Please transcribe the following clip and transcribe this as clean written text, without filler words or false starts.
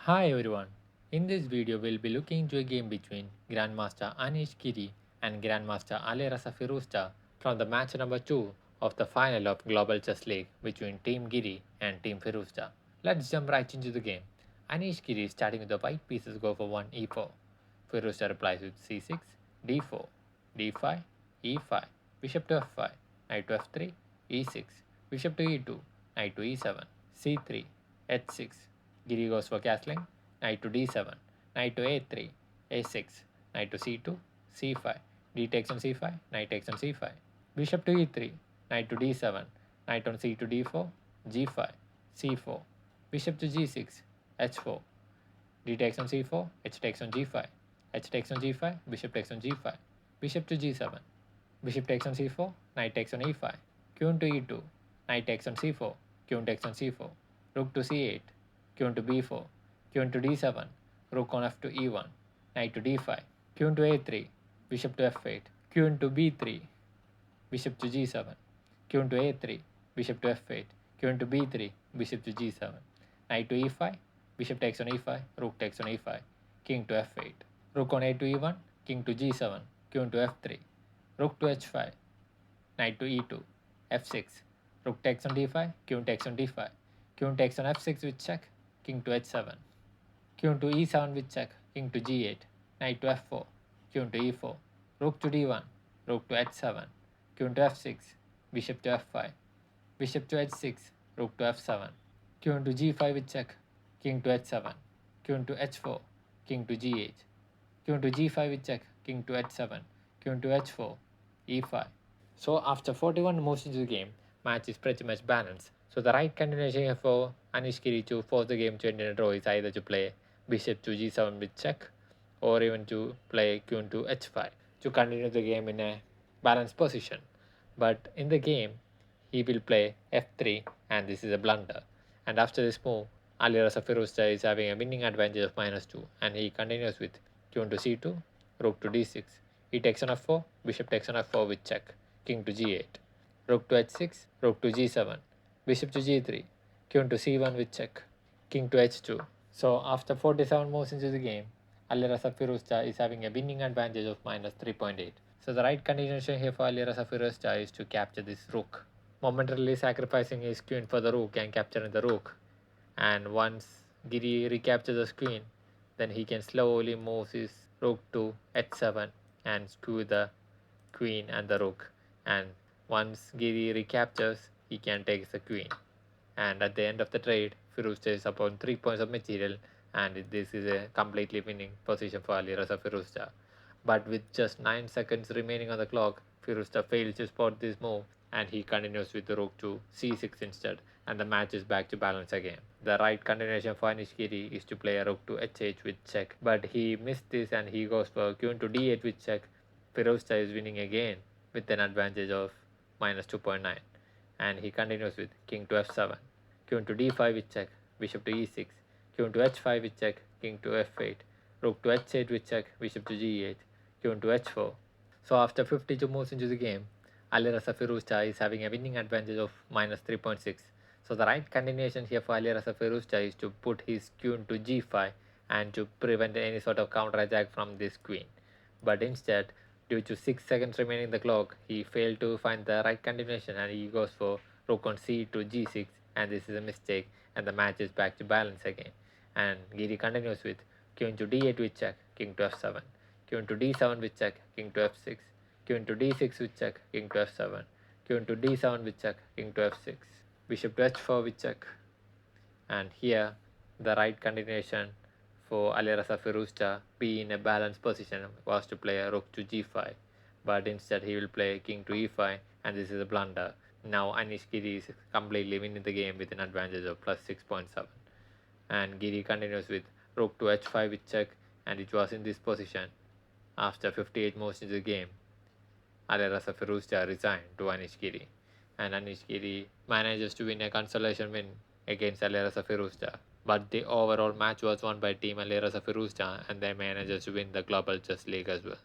Hi everyone, in this video we'll be looking into a game between Grandmaster Anish Giri and Grandmaster Alireza Firouzja from the match number 2 of the final of Global Chess League between Team Giri and Team Firouzja. Let's jump right into the game. Anish Giri starting with the white pieces go for 1 e4. Firouzja replies with c6, d4, d5, e5, bishop to f5, knight to f3, e6, bishop to e2, knight to e7, c3, h6. Giri goes for castling, knight to d7, knight to a3, a6, knight to c2, c5, d takes on c5, knight takes on c5, bishop to e3, knight to d7, knight on c to d4, g5, c4, bishop to g6, h4, d takes on c4, h takes on g5, h takes on g5, bishop takes on g5, bishop to g7, bishop takes on c4, knight takes on e5, queen to e2, knight takes on c4, queen takes on c4, rook to c8, queen to b4, queen to d7, rook on f to e1, knight to d5, queen to a3, bishop to f8, queen to b3, bishop to g7, queen to a3, bishop to f8, queen to b3, bishop to g7, knight to e5, bishop takes on e5, rook takes on e5, king to f8, rook on a to e1, king to g7, queen to f3, rook to h5, knight to e2, f6, rook takes on d5, queen takes on d5, queen takes on f6 with check, king to h7, queen to e7 with check, king to g8, knight to f4, queen to e4, rook to d1, rook to h7, queen to f6, bishop to f5, bishop to h6, rook to f7, queen to g5 with check, king to h7, queen to h4, king to g8, queen to g5 with check, king to h7, queen to h4, e5. So after 41 moves into the game, match is pretty much balanced. So the right continuation here for Anish Giri to force the game to end in a draw is either to play bishop to g7 with check or even to play queen to h5 to continue the game in a balanced position. But in the game, he will play f3 and this is a blunder. And after this move, Alireza Firouzja is having a winning advantage of -2 and he continues with queen to c2, rook to d6, he takes on f4, bishop takes on f4 with check, king to g8, rook to h6, rook to g7, bishop to g3, queen to c1 with check, king to h2. So after 47 moves into the game, Alireza Firouzja is having a winning advantage of -3.8. So the right continuation here for Alireza Firouzja is to capture this rook, momentarily sacrificing his queen for the rook and capturing the rook. And once Giri recaptures the queen, then he can slowly move his rook to h7 and skew the queen and the rook. And once Giri recaptures, he can take the queen. And at the end of the trade, Firouzja is upon 3 points of material, and this is a completely winning position for Alireza Firouzja. But with just 9 seconds remaining on the clock, Firouzja fails to spot this move and he continues with the rook to c6 instead, and the match is back to balance again. The right continuation for Anish Giri is to play a rook to h8 with check, but he missed this and he goes for queen to d8 with check. Firouzja is winning again with an advantage of -2.9, and he continues with king to f7, queen to d5 with check, bishop to e6, queen to h5 with check, king to f8, rook to h8 with check, bishop to g8, queen to h4. So after 52 moves into the game, Alireza Firouzja is having a winning advantage of -3.6. So the right continuation here for Alireza Firouzja is to put his queen to g5 and to prevent any sort of counter attack from this queen. But instead, due to 6 seconds remaining in the clock, he failed to find the right continuation and he goes for rook on c to g6, and this is a mistake and the match is back to balance again. And Giri continues with queen to d8 with check, king to f7, queen to d7 with check, king to f6, queen to d6 with check, king to f7, queen to d7 with check, king to f6, bishop to h4 with check. And here the right continuation for Alireza Firouzja be in a balanced position was to play a rook to g5, but instead he will play king to e5 and this is a blunder. Now Anish Giri is completely winning the game with an advantage of +6.7, and Giri continues with rook to h5 with check, and it was in this position. After 58 moves into the game, Alireza Firouzja resigned to Anish Giri, and Anish Giri manages to win a consolation win against Alireza Firouzja. But the overall match was won by Team Alireza Firouzja, and they managed to win the Global Chess League as well.